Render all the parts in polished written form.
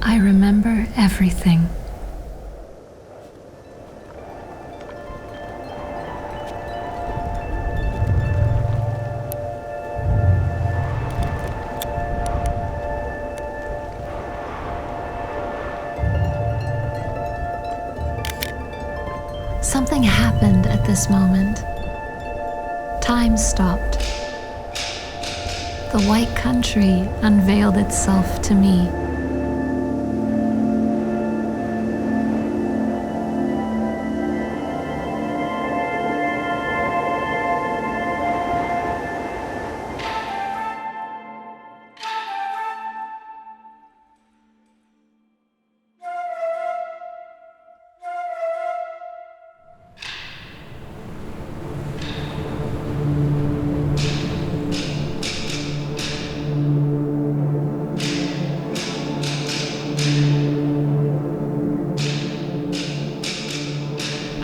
I remember everything. Something happened at this moment. Time stopped. The white country unveiled itself to me.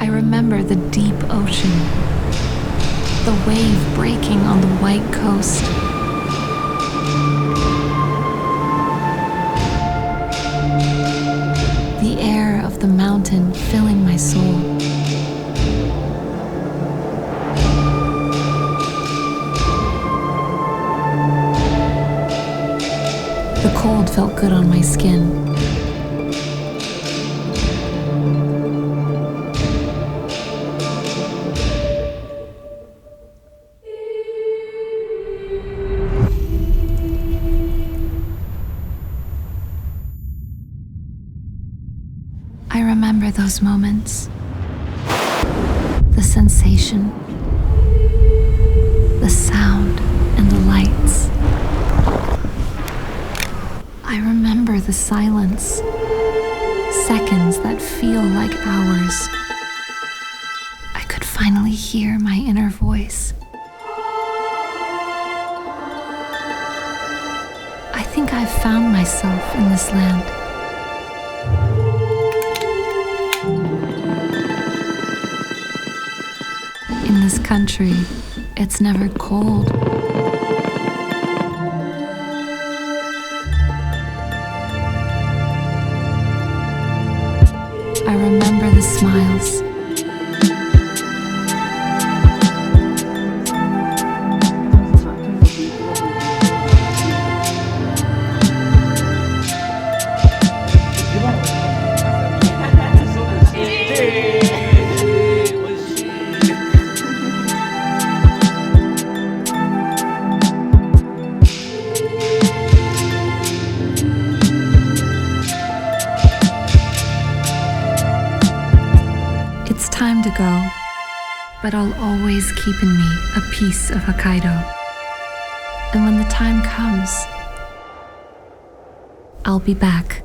I remember the deep ocean, the wave breaking on the white coast. The air of the mountain filling my soul. The cold felt good on my skin. I remember those moments. The sensation, the sound, and the lights. I remember the silence, seconds that feel like hours. I could finally hear my inner voice. I think I've found myself in this land. In this country, it's never cold. I remember the smiles. It's time to go, but I'll always keep in me a piece of Hokkaido. And when the time comes, I'll be back.